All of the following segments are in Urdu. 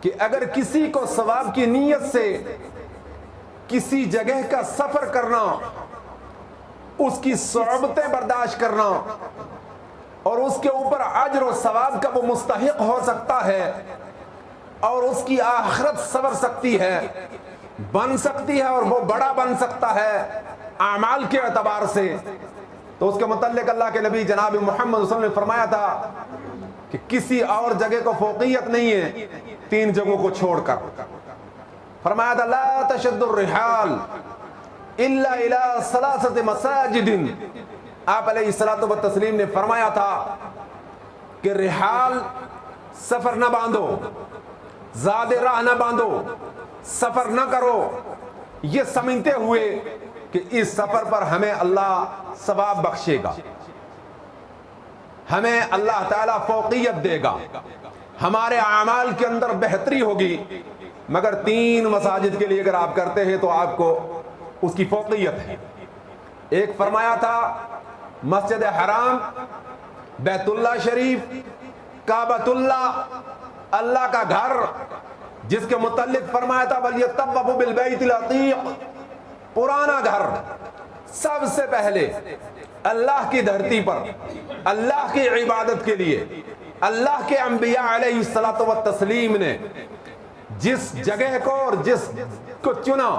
کہ اگر کسی کو ثواب کی نیت سے کسی جگہ کا سفر کرنا، اس کی صعوبتیں برداشت کرنا اور اس کے اوپر اجر و ثواب کا وہ مستحق ہو سکتا ہے اور اس کی آخرت سنور سکتی ہے، بن سکتی ہے اور وہ بڑا بن سکتا ہے اعمال کے اعتبار سے، تو اس کے متعلق اللہ کے نبی جناب محمد صلی اللہ علیہ وسلم نے فرمایا تھا کہ کسی اور جگہ کو فوقیت نہیں ہے 3 جگہوں کو چھوڑ کر۔ فرمایا تھا لا تشد الرحال الا الى 3 مساجد۔ آپ علیہ الصلوۃ والتسلیم نے فرمایا تھا کہ رحال سفر نہ باندھو، زیادہ راہ نہ باندھو، سفر نہ کرو یہ سمجھتے ہوئے کہ اس سفر پر ہمیں اللہ ثواب بخشے گا، ہمیں اللہ تعالیٰ فوقیت دے گا، ہمارے اعمال کے اندر بہتری ہوگی، مگر 3 مساجد کے لیے اگر آپ کرتے ہیں تو آپ کو اس کی فوقیت ہے۔ ایک فرمایا تھا مسجد حرام، بیت اللہ شریف، کعبۃ اللہ، اللہ کا گھر، جس کے متعلق فرمایا تھا وَلْيَطَّوَّفُوا بِالْبَيْتِ الْعَتِيقِ، پرانا گھر سب سے پہلے اللہ کی دھرتی پر اللہ کی عبادت کے لیے اللہ کے انبیاء علیہ الصلوۃ والتسلیم نے جس جگہ کو اور جس کو چنا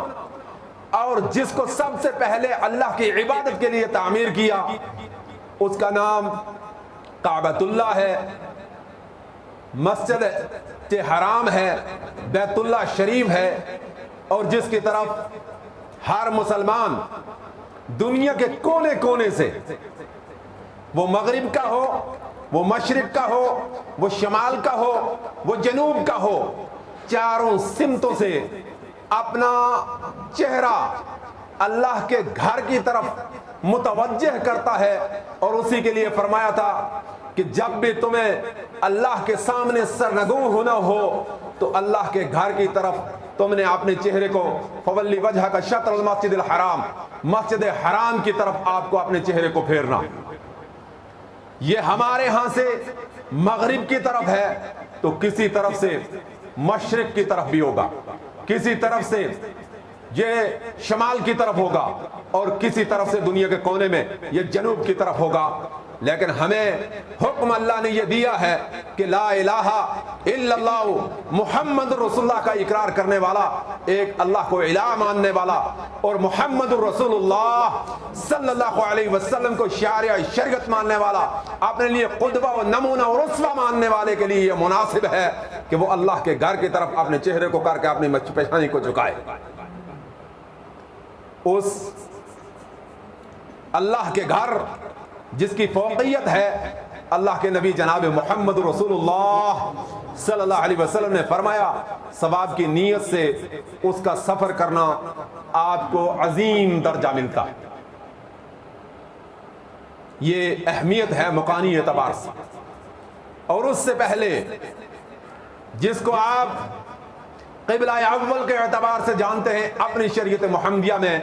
اور جس کو سب سے پہلے اللہ کی عبادت کے لیے تعمیر کیا، اس کا نام کعبۃ اللہ ہے، مسجد حرام ہے، بیت اللہ شریف ہے، اور جس کی طرف ہر مسلمان دنیا کے کونے کونے سے، وہ مغرب کا ہو، وہ مشرق کا ہو، وہ شمال کا ہو، وہ جنوب کا ہو، چاروں سمتوں سے اپنا چہرہ اللہ کے گھر کی طرف متوجہ کرتا ہے، اور اسی کے لیے فرمایا تھا کہ جب بھی تمہیں اللہ کے سامنے سرنگوں ہونا ہو تو اللہ کے گھر کی طرف تم نے اپنے چہرے کو فولی وجہ کا شطر المسجد الحرام، مسجد حرام کی طرف آپ کو اپنے چہرے کو پھیرنا۔ یہ ہمارے ہاں سے مغرب کی طرف ہے تو کسی طرف سے مشرق کی طرف بھی ہوگا، کسی طرف سے یہ شمال کی طرف ہوگا، اور کسی طرف سے دنیا کے کونے میں یہ جنوب کی طرف ہوگا۔ لیکن ہمیں حکم اللہ نے یہ دیا ہے کہ لا الہ الا اللہ محمد رسول اللہ کا اقرار کرنے والا، ایک اللہ کو الہ ماننے والا، اور محمد رسول اللہ صلی اللہ علیہ وسلم کو شعار شریعت ماننے والا، اپنے لیے قدوہ و نمونہ اور اسوہ ماننے والے کے لیے یہ مناسب ہے کہ وہ اللہ کے گھر کی طرف اپنے چہرے کو کر کے اپنی پیشانی کو جھکائے۔ اس اللہ کے گھر جس کی فوقیت ہے، اللہ کے نبی جناب محمد رسول اللہ صلی اللہ علیہ وسلم نے فرمایا ثواب کی نیت سے اس کا سفر کرنا آپ کو عظیم درجہ ملتا ہے۔ یہ اہمیت ہے مکانی اعتبار سے۔ اور اس سے پہلے جس کو آپ قبلہ اول کے اعتبار سے جانتے ہیں اپنی شریعت محمدیہ میں،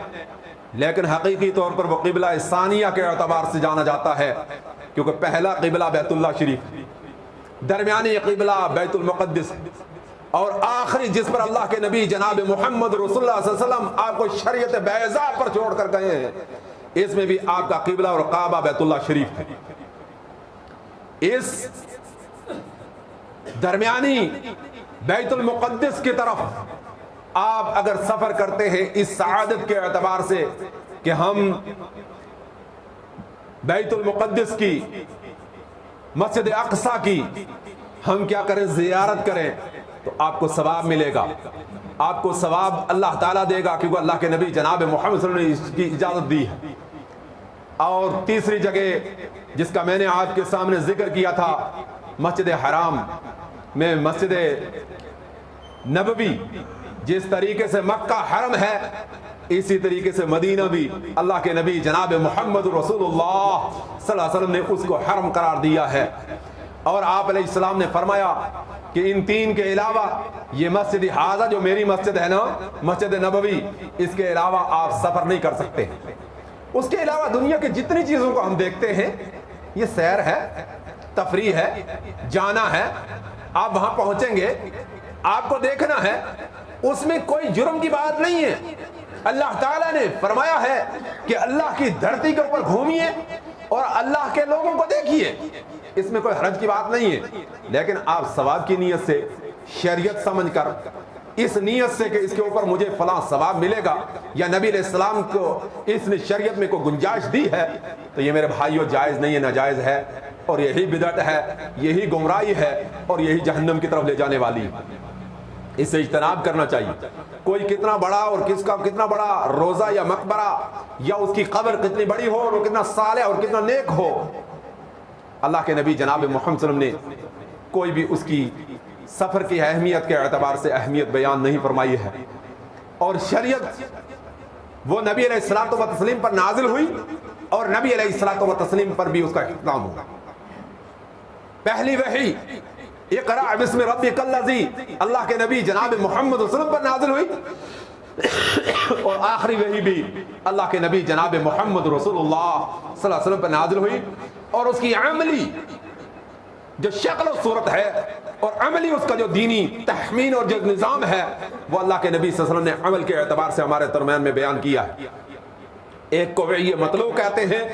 لیکن حقیقی طور پر وہ قبلہ ثانیہ کے اعتبار سے جانا جاتا ہے، کیونکہ پہلا قبلہ بیت اللہ شریف، درمیانی قبلہ بیت المقدس، اور آخری جس پر اللہ کے نبی جناب محمد رسول اللہ صلی اللہ علیہ وسلم آپ کو شریعت بیضاء پر چھوڑ کر گئے ہیں، اس میں بھی آپ کا قبلہ اور کعبہ بیت اللہ شریف ہے۔ اس درمیانی بیت المقدس کی طرف آپ اگر سفر کرتے ہیں اس سعادت کے اعتبار سے کہ ہم بیت المقدس کی، مسجد اقصی کی ہم کیا کریں، زیارت کریں، تو آپ کو ثواب ملے گا، آپ کو ثواب اللہ تعالیٰ دے گا، کیونکہ اللہ کے نبی جناب محمد صلی اللہ علیہ وسلم نے اس کی اجازت دی ہے۔ اور تیسری جگہ جس کا میں نے آپ کے سامنے ذکر کیا تھا، مسجد حرام میں مسجد نبوی، جس طریقے سے مکہ حرم ہے اسی طریقے سے مدینہ بھی اللہ کے نبی جناب محمد رسول اللہ صلی اللہ علیہ وسلم نے اس کو حرم قرار دیا ہے۔ اور آپ علیہ السلام نے فرمایا کہ ان 3 کے علاوہ یہ مسجد حاضہ جو میری مسجد ہے نا، مسجد نبوی، اس کے علاوہ آپ سفر نہیں کر سکتے۔ اس کے علاوہ دنیا کے جتنی چیزوں کو ہم دیکھتے ہیں یہ سیر ہے، تفریح ہے، جانا ہے، آپ وہاں پہنچیں گے آپ کو دیکھنا ہے اس میں کوئی جرم کی بات نہیں ہے. اللہ تعالیٰ نے فرمایا ہے کہ اللہ کی دھرتی کے اوپر گھومیے اور اللہ کے لوگوں کو دیکھیے, اس میں کوئی حرج کی بات نہیں ہے. لیکن آپ ثواب کی نیت سے, شریعت سمجھ کر, اس نیت سے کہ اس کے اوپر مجھے فلاں ثواب ملے گا, یا نبی علیہ السلام کو اس نے شریعت میں کوئی گنجائش دی ہے, تو یہ میرے بھائیوں جائز نہیں ہے, ناجائز ہے, اور یہی بدعت ہے, یہی گمراہی ہے, اور یہی جہنم کی طرف لے جانے والی. اس سے اجتناب کرنا چاہیے. کوئی کتنا بڑا اور کس کا کتنا بڑا روزہ یا مقبرہ یا اس کی قبر کتنی بڑی ہو اور کتنا صالح اور کتنا نیک ہو, اللہ کے نبی جناب محمد صلی اللہ علیہ وسلم نے کوئی بھی اس کی سفر کی اہمیت کے اعتبار سے اہمیت بیان نہیں فرمائی ہے. اور شریعت وہ نبی علیہ الصلوۃ والتسلیم پر نازل ہوئی اور نبی علیہ الصلوۃ والتسلیم پر بھی اس کا اختتام ہوا. پہلی وحی اقرأ بسم ربک الذی اللہ کے نبی جناب محمد صلی اللہ علیہ وسلم پر نازل ہوئی, اور آخری وحی بھی اللہ کے نبی جناب محمد رسول اللہ صلی اللہ علیہ وسلم پر نازل ہوئی, اور اس کی عملی جو شکل و صورت ہے اور عملی اس کا جو دینی تحمین اور جو نظام ہے وہ اللہ کے نبی صلی اللہ علیہ وسلم نے عمل کے اعتبار سے ہمارے درمیان میں بیان کیا ہے. ایک کو وحی مطلوع کہتے ہیں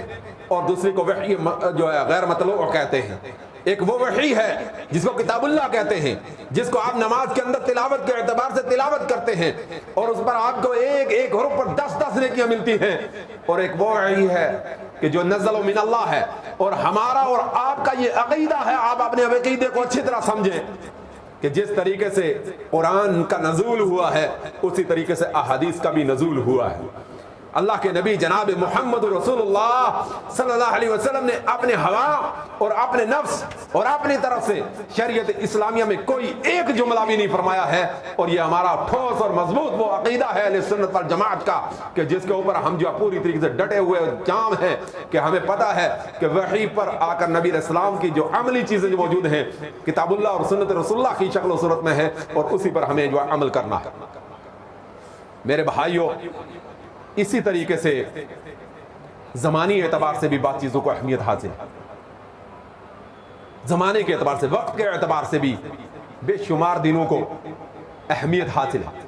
اور دوسری کو وحی جو ہے غیر مطلوع کہتے ہیں. ایک وہ وحی ہے جس کو کتاب اللہ کہتے ہیں, جس کو آپ نماز کے اندر تلاوت کے اعتبار سے تلاوت کرتے ہیں اور اس پر آپ کو ایک ایک حرف پر 10 نیکیاں ملتی ہیں. اور ایک وہ وحی ہے کہ جو نزل من اللہ ہے, اور ہمارا اور آپ کا یہ عقیدہ ہے, آپ اپنے عقیدے کو اچھی طرح سمجھیں کہ جس طریقے سے قرآن کا نزول ہوا ہے اسی طریقے سے احادیث کا بھی نزول ہوا ہے. اللہ کے نبی جناب محمد رسول اللہ صلی اللہ علیہ وسلم نے اپنے ہوا اور اپنے نفس اور اپنی طرف سے شریعت اسلامیہ میں کوئی ایک جملہ بھی نہیں فرمایا ہے, اور یہ ہمارا ٹھوس اور مضبوط وہ عقیدہ ہے اہل سنت والجماعت کا کہ جس کے اوپر ہم جو پوری طریقے سے ڈٹے ہوئے جام ہیں کہ ہمیں پتہ ہے کہ وحی پر آ کر نبی علیہ السلام کی جو عملی چیزیں جو موجود ہیں کتاب اللہ اور سنت رسول اللہ کی شکل و صورت میں ہے, اور اسی پر ہمیں جو عمل کرنا ہے. میرے بھائیوں, اسی طریقے سے زمانی اعتبار سے بھی بات چیزوں کو اہمیت حاصل ہے. زمانے کے اعتبار سے, وقت کے اعتبار سے بھی بے شمار دنوں کو اہمیت حاصل ہے.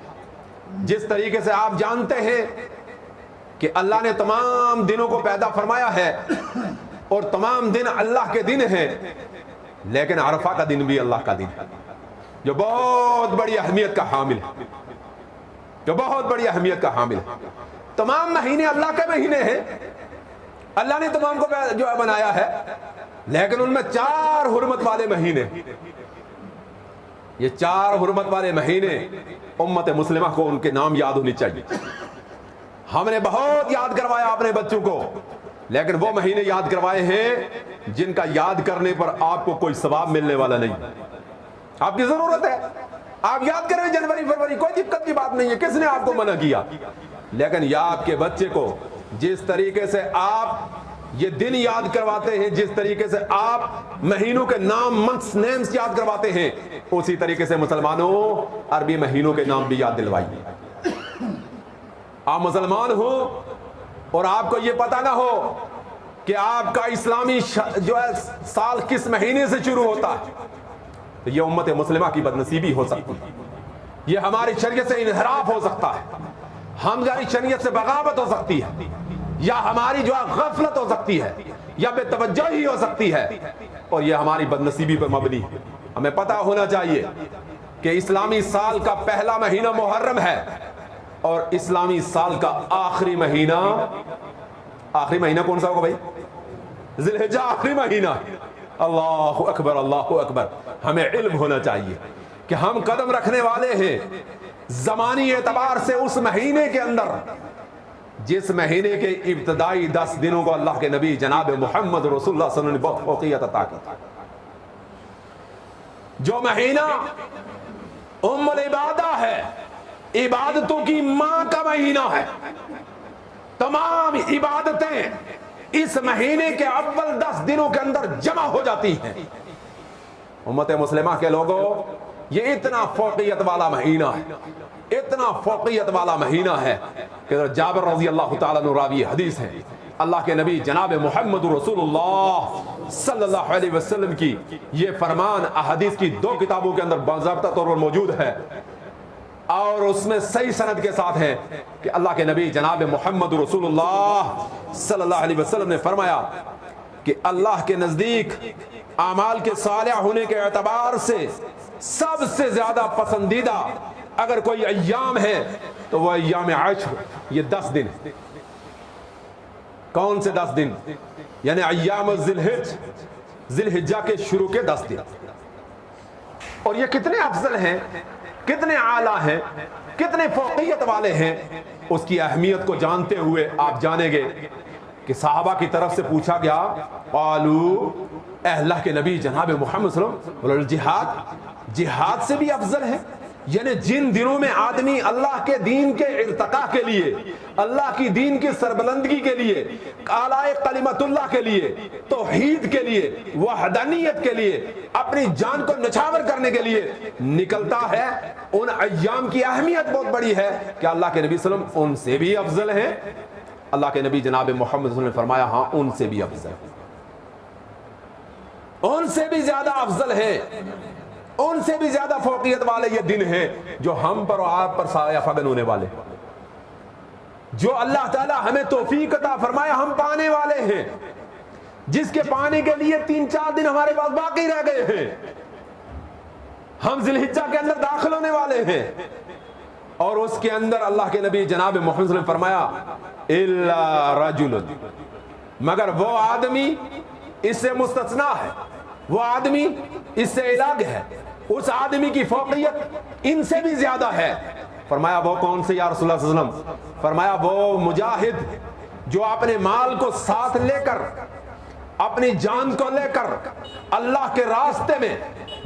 جس طریقے سے آپ جانتے ہیں کہ اللہ نے تمام دنوں کو پیدا فرمایا ہے اور تمام دن اللہ کے دن ہیں, لیکن عرفہ کا دن بھی اللہ کا دن ہے جو بہت بڑی اہمیت کا حامل ہے, جو بہت بڑی اہمیت کا حامل ہے. تمام مہینے اللہ کے مہینے ہیں, اللہ نے تمام کو جو بنایا ہے, لیکن ان میں 4 حرمت والے مہینے, یہ 4 حرمت والے مہینے امت مسلمہ کو ان کے نام یاد ہونی چاہیے. ہم نے بہت یاد کروایا اپنے بچوں کو, لیکن وہ مہینے یاد کروائے ہیں جن کا یاد کرنے پر آپ کو کوئی ثواب ملنے والا نہیں. آپ کی ضرورت ہے, آپ یاد کریں جنوری فروری, کوئی دقت کی بات نہیں ہے, کس نے آپ کو منع کیا. لیکن یا آپ کے بچے کو جس طریقے سے آپ یہ دن یاد کرواتے ہیں, جس طریقے سے آپ مہینوں کے نام منتھس نیمز یاد کرواتے ہیں, اسی طریقے سے مسلمانوں عربی مہینوں کے نام بھی یاد دلوائیے. آپ مسلمان ہو اور آپ کو یہ پتہ نہ ہو کہ آپ کا اسلامی جو ہے سال کس مہینے سے شروع ہوتا ہے, تو یہ امت مسلمہ کی بدنصیبی ہو سکتی ہے, یہ ہماری شریعت سے انحراف ہو سکتا ہے, ہماری شریعت سے بغاوت ہو سکتی ہے, یا ہماری جو غفلت ہو سکتی ہے, یا بے توجہی ہو سکتی ہے, اور یہ ہماری بدنصیبی پر مبنی ہے. ہمیں پتہ ہونا چاہیے کہ اسلامی سال کا پہلا مہینہ محرم ہے اور اسلامی سال کا آخری مہینہ کون سا ہوگا بھائی؟ ذی الحجہ آخری مہینہ. اللہ اکبر, اللہ اکبر. ہمیں علم ہونا چاہیے کہ ہم قدم رکھنے والے ہیں زمانی اعتبار سے اس مہینے کے اندر جس مہینے کے ابتدائی 10 دنوں کو اللہ کے نبی جناب محمد رسول اللہ صلی اللہ علیہ وسلم نے بہت فوقیت عطا کی. جو مہینہ ام العبادہ ہے, عبادتوں کی ماں کا مہینہ ہے, تمام عبادتیں اس مہینے کے اول 10 دنوں کے اندر جمع ہو جاتی ہیں. امت مسلمہ کے لوگوں, یہ اتنا فوقیت والا مہینہ ہے, اتنا فوقیت والا مہینہ ہے کہ جابر رضی اللہ تعالیٰ عنہ راوی حدیث ہے اللہ کے نبی جناب محمد رسول اللہ صلی اللہ علیہ وسلم کی یہ فرمان احادیث کی 2 کتابوں کے اندر باضابطہ طور پر موجود ہے، اور اس میں صحیح سند کے ساتھ ہے کہ اللہ کے نبی جناب محمد رسول اللہ صلی اللہ علیہ وسلم نے فرمایا کہ اللہ کے نزدیک اعمال کے صالح ہونے کے اعتبار سے سب سے زیادہ پسندیدہ اگر کوئی ایام ہے تو وہ ایام عشر، یہ 10 دن۔ کون سے 10 دن؟ یعنی ایام ذی الحجہ کے شروع کے 10 دن۔ اور یہ کتنے افضل ہیں، کتنے اعلیٰ ہیں، کتنے فوقیت والے ہیں، اس کی اہمیت کو جانتے ہوئے آپ جانیں گے کہ صحابہ کی طرف سے پوچھا گیا، قالو اے اللہ کے نبی جناب محمد صلی اللہ علیہ وسلم، جہاد سے بھی افضل ہے؟ یعنی جن دنوں میں آدمی اللہ کے دین کے ارتقاء کے لیے، اللہ کی دین کی سربلندگی کے لیے، اعلی کلمت اللہ کے لیے، توحید کے لیے، وحدانیت کے لیے، اپنی جان کو نچھاور کرنے کے لیے نکلتا ہے، ان ایام کی اہمیت بہت بڑی ہے کہ اللہ کے نبی صلی اللہ علیہ وسلم ان سے بھی افضل ہیں۔ اللہ کے نبی جناب محمد صلی اللہ علیہ وسلم نے فرمایا ہاں ان سے بھی افضل، ان سے بھی زیادہ افضل ہے، ان سے بھی زیادہ فوقیت والے یہ دن ہیں جو ہم پر اور آپ پر سایہ فگن ہونے والے، جو اللہ تعالی ہمیں توفیق عطا فرمایا ہم پانے والے ہیں، جس کے پانے کے لیے 3-4 دن ہمارے پاس باقی رہ گئے ہیں، ہم ذی الحجہ کے اندر داخل ہونے والے ہیں، اور اس کے اندر اللہ کے نبی جناب محمد صلی اللہ علیہ وسلم نے فرمایا الا رجل، مگر وہ آدمی، اس سے مستثنا ہے، وہ آدمی اس سے الگ ہے، اس آدمی کی فوقیت ان سے بھی زیادہ ہے۔ فرمایا وہ کون سے یا رسول اللہ صلی اللہ علیہ وسلم؟ فرمایا وہ مجاہد جو اپنے مال کو ساتھ لے کر، اپنی جان کو لے کر اللہ کے راستے میں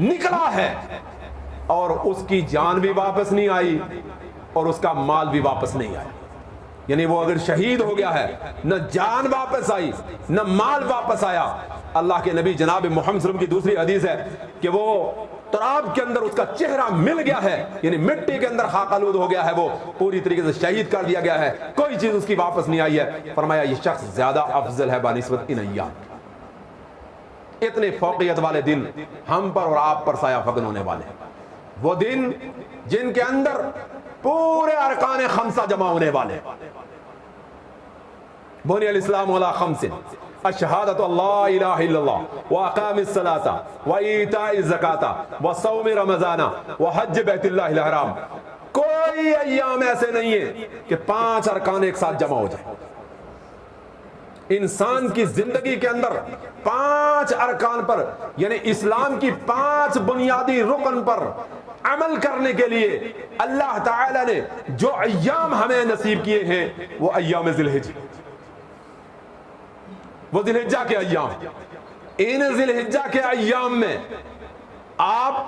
نکلا ہے، اور اس کی جان بھی واپس نہیں آئی اور اس کا مال بھی واپس نہیں آیا۔ یعنی وہ اگر شہید ہو گیا ہے، نہ جان واپس آئی نہ مال واپس آیا۔ اللہ کے نبی جناب محمد صلی اللہ علیہ وسلم کی دوسری حدیث ہے کہ وہ تراب کے اندر اس کا چہرہ مل گیا ہے، یعنی مٹی کے اندر خاک آلود ہو گیا ہے، وہ پوری طریقے سے شہید کر دیا گیا ہے، کوئی چیز اس کی واپس نہیں آئی ہے۔ فرمایا یہ شخص زیادہ افضل ہے بنسبت ان ایام۔ اتنے فوقیت والے دن ہم پر اور آپ پر سایہ فگن ہونے والے ہیں، وہ دن جن کے اندر پورے ارکان خمسہ جمع ہونے والے۔ بنی الاسلام علی خمس، الشہادۃ اللہ الہ الا اللہ، واقام الصلاۃ، وایتاء الزکاۃ، وصوم رمضان، وحج بیت اللہ الحرام۔ کوئی ایام ایسے نہیں ہے کہ 5 ارکان ایک ساتھ جمع ہو جائے۔ انسان کی زندگی کے اندر 5 ارکان پر، یعنی اسلام کی 5 بنیادی رکن پر عمل کرنے کے لیے اللہ تعالی نے جو ایام ہمیں نصیب کیے ہیں وہ ایام ذی الحجہ، وہ ذی الحجہ کے ایام۔ ان ذی الحجہ کے ایام میں آپ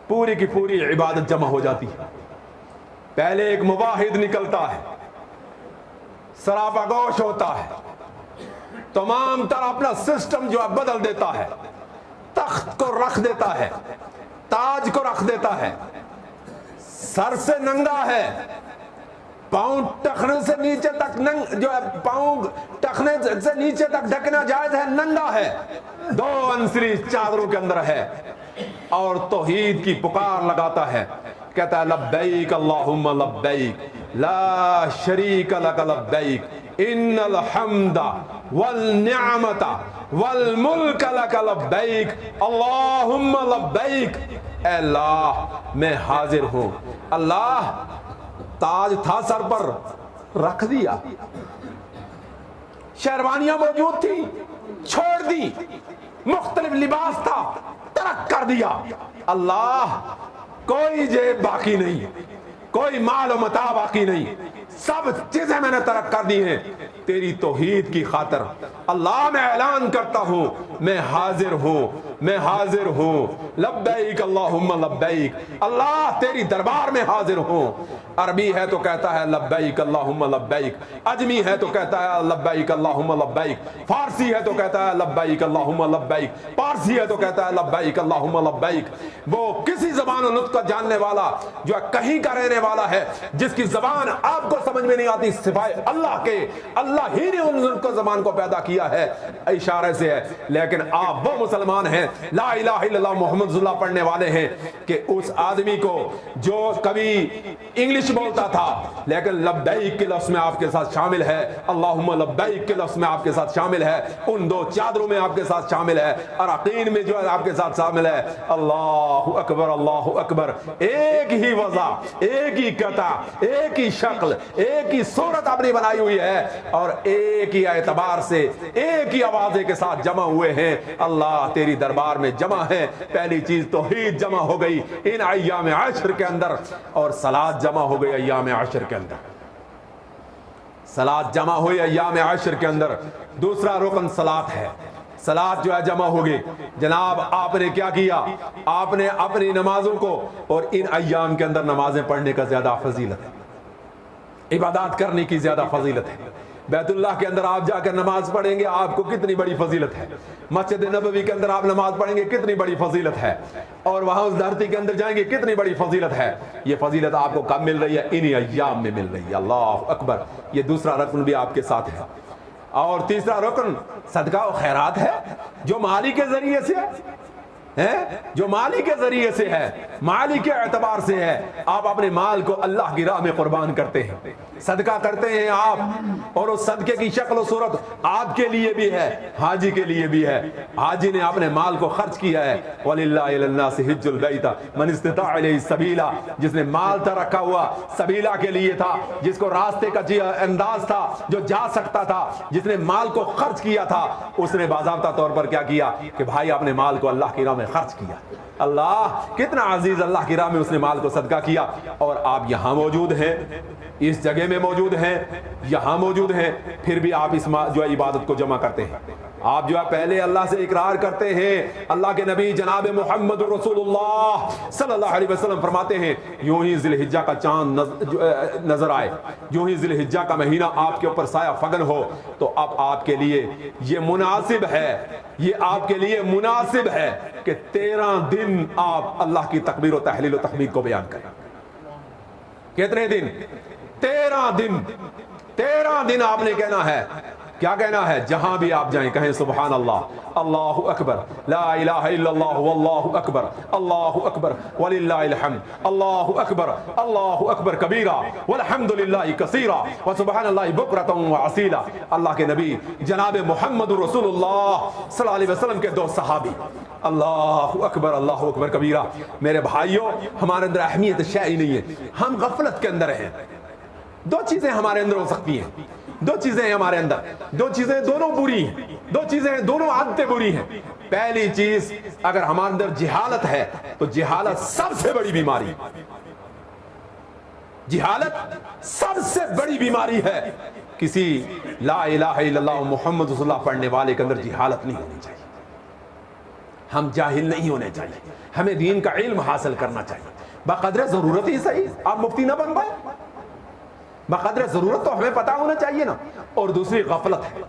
پوری کی پوری عبادت جمع ہو جاتی ہے۔ پہلے ایک مواحد نکلتا ہے، سراپا گوش ہوتا ہے، تمام طرح اپنا سسٹم جو ہے بدل دیتا ہے، تخت کو رکھ دیتا ہے، تاج کو رکھ دیتا ہے، سر سے ننگا ہے، پاؤں ٹخنے سے نیچے تک جو ہے پاؤں ٹخنے سے نیچے تک ڈھکنا جائز ہے، ننگا ہے، 2 انسری چادروں کے اندر ہے، اور توحید کی پکار لگاتا ہے، کہتا ہے لبیک اللہم لبیک لا شریک لک لبیک ان الحمد والنعمت والملک لک لبیک اللہم لبیک۔ اے اللہ میں حاضر ہوں۔ اللہ تاج تھا سر پر، رکھ دیا، شیروانیاں موجود تھی چھوڑ دی، مختلف لباس تھا ترک کر دیا۔ اللہ کوئی جیب باقی نہیں، کوئی مال و متاع باقی نہیں، سب چیزیں میں نے ترک کر دی ہیں تیری توحید کی خاطر۔ اللہ میں اعلان کرتا ہوں میں حاضر ہوں میں حاضر ہوں، لبیک اللہم لبیک، اللہ تیری دربار میں حاضر ہوں۔ عربی ہے تو کہتا ہے لبیک اللہم لبیک، عجمی ہے تو کہتا ہے لبیک اللہم لبیک، فارسی ہے تو کہتا ہے لبیک اللہم لبیک، پارسی ہے تو کہتا ہے لبیک اللہم لبیک۔ وہ کسی زبان و نطق کا جاننے والا جو کہیں کا رہنے والا ہے، جس کی زبان آپ کو سمجھ میں نہیں آتی سوائے اللہ کے، اللہ ہی نے ان کو زبان کو پیدا کیا ہے، اشارے سے ہے۔ لیکن آپ وہ مسلمان ہیں، لا الہ الا اللہ محمد رسول اللہ پڑھنے والے ہیں، کہ اس آدمی کو جو کبھی انگلش بولتا تھا لیکن لبیک کے لفظ میں آپ کے ساتھ شامل ہے، اللہم لبیک کے لفظ میں آپ کے ساتھ شامل ہے، ان دو چادروں میں آپ کے ساتھ شامل ہے، اراقین میں جو ہے آپ کے ساتھ شامل ہے۔ اللہ اکبر، اللہ اکبر، ایک ہی وضع، ایک ہی قطع، ایک ہی شکل، ایک ہی صورت اپنی بنائی ہوئی ہے، اور ایک ہی اعتبار سے ایک ہی آوازے کے ساتھ جمع ہوئے ہیں۔ اللہ تیری دربار میں جمع ہے۔ پہلی چیز توحید جمع ہو گئی ان ایام عشر کے اندر، اور صلاۃ جمع ہو گئی ایام عشر کے اندر، صلاۃ جمع ہوئی ایام عشر کے اندر۔ دوسرا رکن صلاۃ ہے، صلاۃ جو ہے جمع ہوگی۔ جناب آپ نے کیا کیا؟ آپ نے اپنی نمازوں کو، اور ان ایام کے اندر نمازیں پڑھنے کا زیادہ فضیلت ہے، عبادات کرنے کی زیادہ فضیلت ہے۔ بیت اللہ کے اندر آپ جا کر نماز پڑھیں گے، آپ کو کتنی بڑی فضیلت ہے۔ مسجد نبوی کے اندر آپ نماز پڑھیں گے، کتنی بڑی فضیلت ہے۔ اور وہاں اس دھرتی کے اندر جائیں گے، کتنی بڑی فضیلت ہے۔ یہ فضیلت آپ کو کب مل رہی ہے؟ انہی ایام میں مل رہی ہے۔ اللہ اکبر، یہ دوسرا رکن بھی آپ کے ساتھ ہے۔ اور تیسرا رکن صدقہ و خیرات ہے، جو مالی کے ذریعے سے ہے، جو مالی کے ذریعے سے ہے، مالی کے اعتبار سے ہے۔ آپ اپنے مال کو اللہ کی راہ میں قربان کرتے ہیں، صدقہ کرتے ہیں آپ، اور اس صدقے کی شکل و صورت آپ کے لیے بھی ہے، حاجی کے لیے بھی ہے۔ حاجی نے اپنے مال کو خرچ کیا ہے، وَلِلَّهِ عَلَى النَّاسِ حِجُّ الْبَيْتِ مَنِ اسْتَطَاعَ إِلَيْهِ سَبِيلًا، جس نے مال تھا رکھا ہوا سبیلا کے لیے تھا، جس کو راستے کا انداز تھا، جو جا سکتا تھا، جس نے مال کو خرچ کیا تھا، اس نے باضابطہ طور پر کیا کیا کہ بھائی اپنے مال کو اللہ کی راہ میں خرچ کیا۔ اللہ کتنا عزیز، اللہ کی راہ میں اس نے مال کو صدقہ کیا۔ اور آپ یہاں موجود ہیں، اس جگہ میں موجود ہیں، یہاں موجود ہیں، پھر بھی آپ اس جو ہے عبادت کو جمع کرتے ہیں۔ آپ جو ہے پہلے اللہ سے اقرار کرتے ہیں۔ اللہ کے نبی جناب محمد رسول اللہ صلی اللہ علیہ وسلم فرماتے ہیں، یوں ہی ذی الحجہ کا چاند نظر آئے، یوں ہی ذی الحجہ کا مہینہ آپ کے اوپر سایہ فگن ہو، تو اب آپ کے لیے یہ مناسب ہے، یہ آپ کے لیے مناسب ہے کہ 13 دن آپ اللہ کی تکبیر و تحلیل و تحمید کو بیان کریں۔ کتنے دن؟ 13 دن۔ 13 دن آپ نے کہنا ہے۔ کیا کہنا ہے؟ جہاں بھی آپ جائیں کہیں سبحان اللہ، اللہ اکبر، لا الہ الا اللہ، واللہ اکبر، اللہ اکبر وللہ الحمد، اللہ اکبر کبیرہ والحمدللہ کثیرہ وسبحان اللہ بکرۃ وعصیلا۔ اللہ کے نبی جناب محمد رسول اللہ صلی اللہ علیہ وسلم کے 2 صحابی، اللہ اکبر کبیرہ۔ میرے بھائیوں، ہمارے اندر اہمیت شے ہی نہیں ہے، ہم غفلت کے اندر ہیں۔ 2 چیزیں ہمارے اندر ہو سکتی ہیں، 2 چیزیں ہیں ہمارے اندر، 2 چیزیں دونوں بری ہیں، 2 چیزیں دونوں عادتیں بری ہیں۔ پہلی چیز، اگر ہمارے اندر جہالت ہے تو جہالت سب سے بڑی بیماری، جہالت سب سے بڑی بیماری ہے۔ کسی لا الہ الا اللہ محمد رسول اللہ پڑھنے والے کے اندر جہالت نہیں ہونی چاہیے، ہم جاہل نہیں ہونے چاہیے، ہمیں دین کا علم حاصل کرنا چاہیے، بقدر ضرورت ہی صحیح، آپ مفتی نہ بن پائے، بقدر ضرورت تو ہمیں پتا ہونا چاہیے نا۔ اور دوسری غفلت ہے،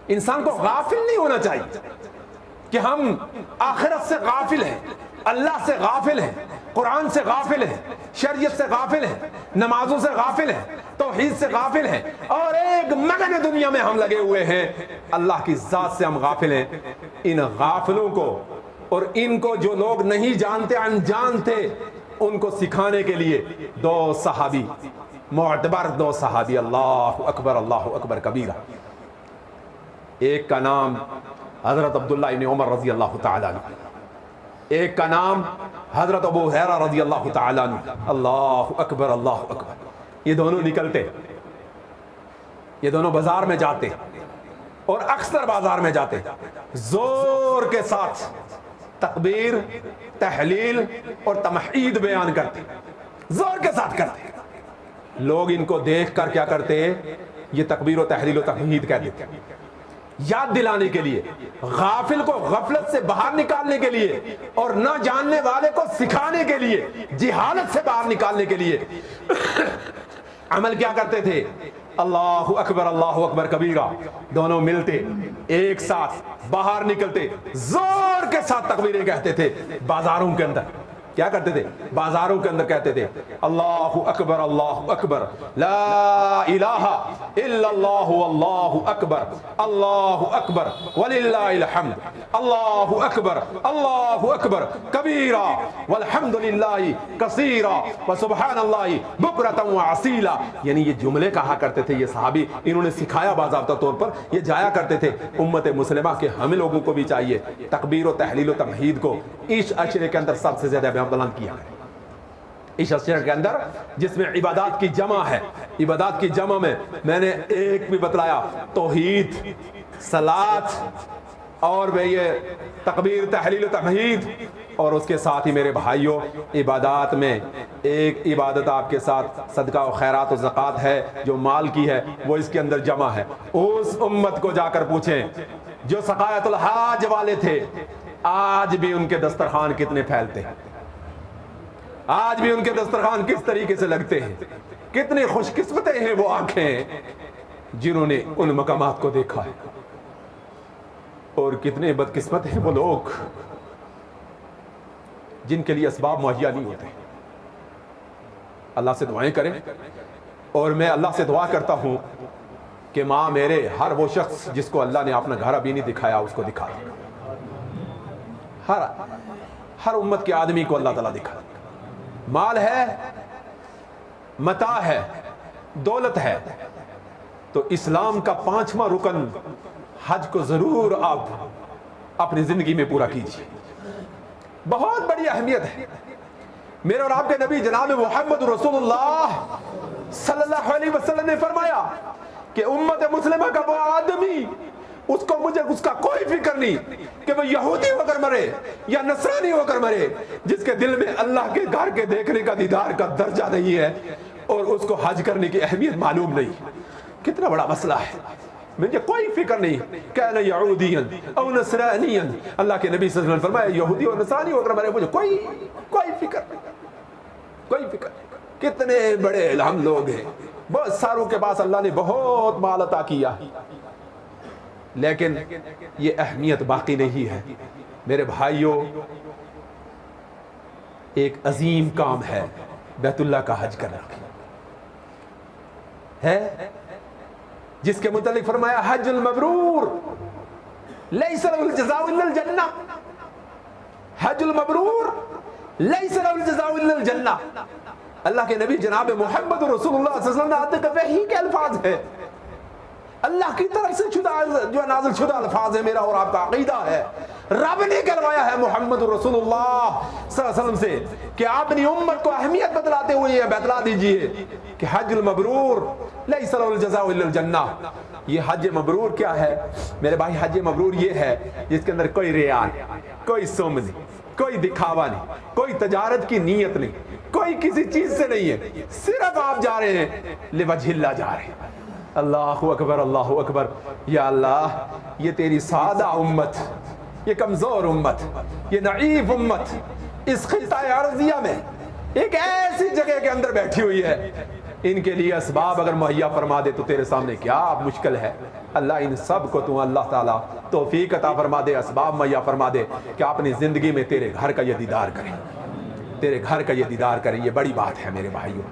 انسان کو غافل نہیں ہونا چاہیے کہ ہم آخرت سے غافل ہیں، اللہ سے غافل ہیں، قرآن سے غافل ہیں، شریعت سے غافل ہیں، نمازوں سے غافل ہیں، توحید سے غافل ہیں، اور ایک مگن دنیا میں ہم لگے ہوئے ہیں، اللہ کی ذات سے ہم غافل ہیں۔ ان غافلوں کو اور ان کو جو لوگ نہیں جانتے، انجان تھے، ان کو سکھانے کے لیے 2 صحابی، معتبر 2 صحابی، اللہ اکبر کبیرہ۔ ایک کا نام حضرت عبداللہ ابن عمر رضی اللہ تعالیٰ عنہ، ایک کا نام حضرت ابو ہریرہ رضی اللہ تعالیٰ عنہ۔ اللہ اکبر۔ یہ دونوں نکلتے، یہ دونوں بازار میں جاتے، اور اکثر بازار میں جاتے، زور کے ساتھ تکبیر، تحلیل اور تمحید بیان کرتے، زور کے ساتھ کرتے۔ لوگ ان کو دیکھ کر کیا کرتے؟ یہ تکبیر و تحلیل و تمحید کہہ دیتے، یاد دلانے کے لیے، غافل کو غفلت سے باہر نکالنے کے لیے، اور نہ جاننے والے کو سکھانے کے لیے، جہالت سے باہر نکالنے کے لیے عمل کیا کرتے تھے؟ اللہ اکبر کبیرہ، دونوں ملتے ایک ساتھ باہر نکلتے، زور کے ساتھ تکبیریں کہتے تھے۔ بازاروں کے اندر کیا کرتے تھے؟ بازاروں کے اندر کہتے تھے اللہ اکبر، لا الہ الا اللہ واللہ اکبر، اللہ اکبر وللہ الحمد، اللہ اکبر کبیرہ والحمد للہ کثیرہ وسبحان اللہ بکرۃ وعصیلا۔ یعنی یہ جملے کہا کرتے تھے یہ صحابی، انہوں نے سکھایا باضابطہ طور پر، یہ جایا کرتے تھے۔ امت مسلمہ کے ہمیں لوگوں کو بھی چاہیے تکبیر و تحلیل و تمہید کو اس عشرے کے اندر سب سے زیادہ بلند کیا کریں۔ اس عشرے کے اندر جس میں عبادات کی جمع ہے، عبادات کی جمع میں نے ایک بھی بتلایا، توحید، صلاۃ، اور یہ تکبیر تحلیل و تمہید، اور اس کے ساتھ ہی میرے بھائیوں عبادات میں ایک عبادت آپ کے ساتھ صدقہ و خیرات و زکوٰۃ ہے جو مال کی ہے، وہ اس کے اندر جمع ہے۔ اس امت کو جا کر پوچھیں جو سقایت الحاج والے تھے، آج بھی ان کے دسترخوان کتنے پھیلتے ہیں، آج بھی ان کے دسترخوان کس طریقے سے لگتے ہیں، کتنے خوش قسمتیں ہیں وہ آنکھیں جنہوں نے ان مقامات کو دیکھا ہے، اور کتنے بدقسمت ہیں وہ لوگ جن کے لیے اسباب مہیا نہیں ہوتے۔ اللہ سے دعائیں کریں، اور میں اللہ سے دعا کرتا ہوں کہ ماں میرے ہر وہ شخص جس کو اللہ نے اپنا گھر ابھی نہیں دکھایا اس کو دکھا دے، ہر امت کے آدمی کو اللہ تعالیٰ دکھا دے۔ مال ہے، متاع ہے، دولت ہے، تو اسلام کا 5واں رکن حج کو ضرور آپ اپنی زندگی میں پورا کیجیے، بہت بڑی اہمیت ہے۔ میرے اور آپ کے نبی جناب محمد رسول اللہ صلی اللہ علیہ وسلم نے فرمایا کہ امت مسلمہ کا وہ آدمی، اس کو مجھے اس کا کوئی فکر نہیں کہ وہ یہودی ہو کر مرے یا نصرانی ہو کر مرے، جس کے دل میں اللہ کے گھر کے دیکھنے کا دیدار کا درجہ نہیں ہے اور اس کو حج کرنے کی اہمیت معلوم نہیں۔ کتنا بڑا مسئلہ ہے، مجھے کوئی فکر نہیں کہنا یہودین او نصرانین، اللہ کے نبی صلی اللہ علیہ وسلم فرمایا یہودی اور نصرانی ہو کر مرے، مجھے کوئی فکر نہیں، کوئی فکر نہیں۔ کتنے بڑے ہم لوگ ہیں، بہت ساروں کے پاس اللہ نے بہت مال عطا کیا، لیکن یہ اہمیت باقی نہیں ہے۔ میرے بھائیوں، ایک عظیم کام ہے بیت اللہ کا حج کرنا ہے، جس کے متعلق فرمایا حج المبرور لیس له الجزاء الا الجنہ، حج المبرور لیس له الجزاء الا الجنہ۔ اللہ کے نبی جناب محمد رسول اللہ صلی اللہ علیہ وسلم نے وحی کے الفاظ ہے، اللہ کی طرف سے جو نازل شدہ الفاظ ہے، میرا اور آپ کا عقیدہ ہے، رب نے کہلوایا ہے محمد رسول اللہ صلی اللہ علیہ وسلم سے کہ آپ اپنی امت کو اہمیت بتلاتے ہوئے یہ بتلا دیجئے کہ حج المبرور لیس له الجزاء الا الجنہ۔ یہ حج مبرور کیا ہے میرے بھائی؟ حج مبرور یہ ہے جس کے اندر کوئی ریاء نہیں، کوئی سوم نہیں، کوئی دکھاوا نہیں، کوئی تجارت کی نیت نہیں، کوئی کسی چیز سے نہیں ہے، صرف آپ جا رہے ہیں لوجہ اللہ جا رہے ہیں۔ اللہ اکبر، اللہ اکبر۔ یا اللہ، یہ تیری سادہ امت، یہ کمزور امت، یہ ضعیف امت اس خطہ عرضیہ میں ایک ایسی جگہ کے اندر بیٹھی ہوئی ہے، ان کے لیے اسباب اگر مہیا فرما دے تو تیرے سامنے کیا مشکل ہے۔ اللہ ان سب کو تو اللہ تعالیٰ توفیق عطا فرما دے، اسباب مہیا فرما دے کہ اپنی زندگی میں تیرے گھر کا یہ دیدار کریں، تیرے گھر کا یہ دیدار کریں۔ یہ بڑی بات ہے میرے بھائیوں،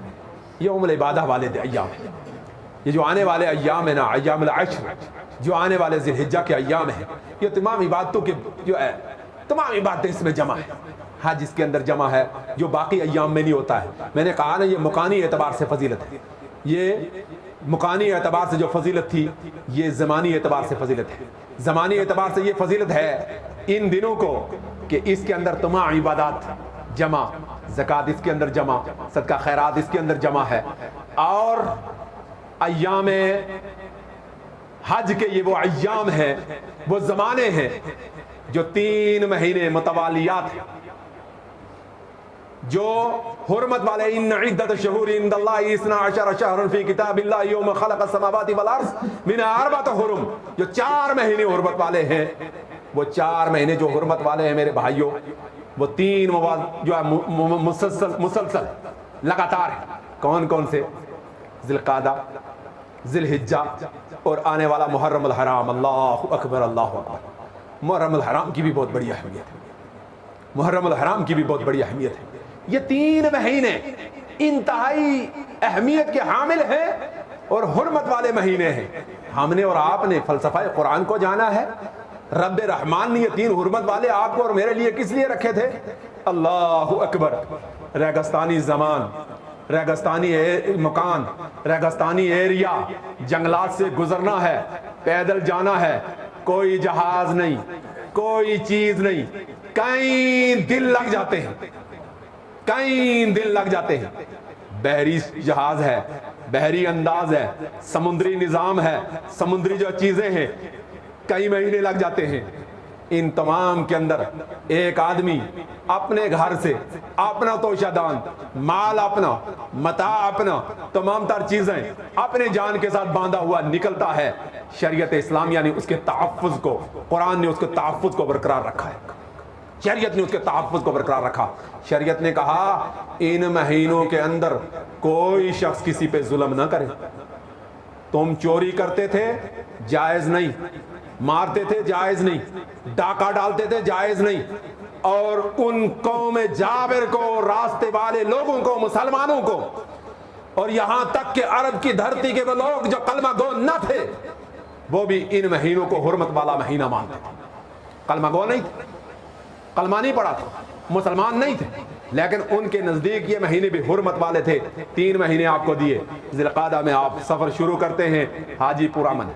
یہ ام العبادہ والے ایام ہیں، یہ جو آنے والے ایام ہیں نا، ایام العشر، جو آنے والے ذی الحجہ کے ایام ہیں، یہ تمام عبادتوں کے جو ہے تمام عبادتیں اس میں جمع ہیں۔ حج اس کے اندر جمع ہے جو باقی ایام میں نہیں ہوتا ہے۔ میں نے کہا نا یہ مکانی اعتبار سے فضیلت ہے، یہ مکانی اعتبار سے جو فضیلت تھی یہ زمانی اعتبار سے فضیلت ہے۔ زمانی اعتبار سے یہ فضیلت ہے ان دنوں کو کہ اس کے اندر تمام عبادات جمع، زکوٰۃ اس کے اندر جمع، صدقہ خیرات اس کے اندر جمع ہے، اور ایام حج کے یہ وہ ایام ہیں، وہ زمانے ہیں جو 3 مہینے متوالیات ہیں، جو حرمت والے ان عدت الشہور عند اللہ 12 شہرا فی کتاب اللہ یوم خلق السماوات والارض منها 4 حرم، جو 4 مہینے حرمت والے ہیں، وہ 4 مہینے جو حرمت والے ہیں میرے بھائیوں، وہ 3 مواد جو ہے مسلسل لگاتار ہیں۔ کون کون سے؟ ذی القعدہ، ذی الحجہ اور آنے والا محرم الحرام۔ اللہ اکبر اللہ اکبر۔ محرم الحرام کی بھی بہت بڑی اہمیت ہے، محرم الحرام کی بھی بہت بڑی اہمیت ہے۔ یہ 3 مہینے انتہائی اہمیت کے حامل ہیں اور حرمت والے مہینے ہیں۔ ہم نے اور آپ نے فلسفہ قرآن کو جانا ہے۔ رب رحمان نے یہ 3 حرمت والے آپ کو اور میرے لیے کس لیے رکھے تھے؟ اللہ اکبر۔ ریگستانی زمان، ریگستانی مکان، ریگستانی ایریا، جنگلات سے گزرنا ہے، پیدل جانا ہے، کوئی جہاز نہیں، کوئی چیز نہیں، کئی دن لگ جاتے ہیں، کئی دن لگ جاتے ہیں۔ بحری جہاز ہے، بحری انداز ہے، سمندری نظام ہے، سمندری جو چیزیں ہیں، کئی مہینے لگ جاتے ہیں۔ ان تمام کے اندر ایک آدمی اپنے گھر سے اپنا توشہ دان، مال اپنا، متاع اپنا، تمام تر چیزیں اپنے جان کے ساتھ باندھا ہوا نکلتا ہے۔ شریعت اسلامیہ نے اس کے تحفظ کو، قرآن نے اس کے تحفظ کو برقرار رکھا ہے، شریعت نے اس کے تحفظ کو برقرار رکھا۔ شریعت نے کہا ان مہینوں کے اندر کوئی شخص کسی پہ ظلم نہ کرے۔ تم چوری کرتے تھے جائز نہیں، مارتے تھے جائز نہیں، ڈاکہ ڈالتے تھے جائز نہیں، اور ان قوم جابر کو، راستے والے لوگوں کو، مسلمانوں کو، اور یہاں تک کہ عرب کی دھرتی کے وہ لوگ جو کلمہ گو نہ تھے، وہ بھی ان مہینوں کو حرمت والا مہینہ مانتے تھے۔ کلمہ گو نہیں تھے، کلمہ نہیں پڑھا تھا، مسلمان نہیں تھے، لیکن ان کے نزدیک یہ مہینے بھی حرمت والے تھے۔ 3 مہینے آپ کو دیے۔ ذی القعدہ میں آپ سفر شروع کرتے ہیں حاجی پور امن۔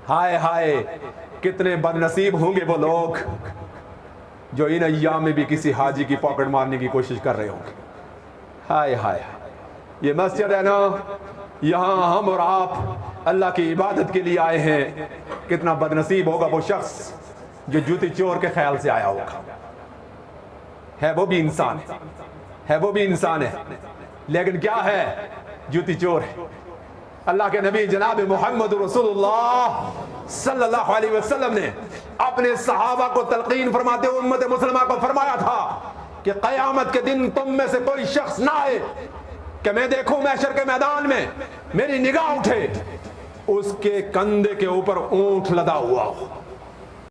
ہائے ہائے کتنے بد نصیب ہوں گے وہ لوگ جو ان ایام میں بھی کسی حاجی کی پاکٹ مارنے کی کوشش کر رہے ہوں گے۔ ہائے ہائے، یہ مسجد ہے نا، یہاں ہم اور آپ اللہ کی عبادت کے لیے آئے ہیں۔ کتنا بد نصیب ہوگا وہ شخص جو جوتی چور کے خیال سے آیا ہوگا۔ ہے وہ بھی انسان ہے، وہ بھی انسان ہے، لیکن کیا ہے؟ جوتی چور ہے۔ اللہ کے نبی جناب محمد رسول اللہ صلی اللہ علیہ وسلم نے اپنے صحابہ کو تلقین فرماتے ہوئے امت مسلمہ کو فرمایا تھا کہ قیامت کے دن تم میں سے کوئی شخص نہ آئے کہ میں دیکھوں محشر کے میدان میں میری نگاہ اٹھے، اس کے کندھے کے اوپر اونٹ لدا ہوا ہو،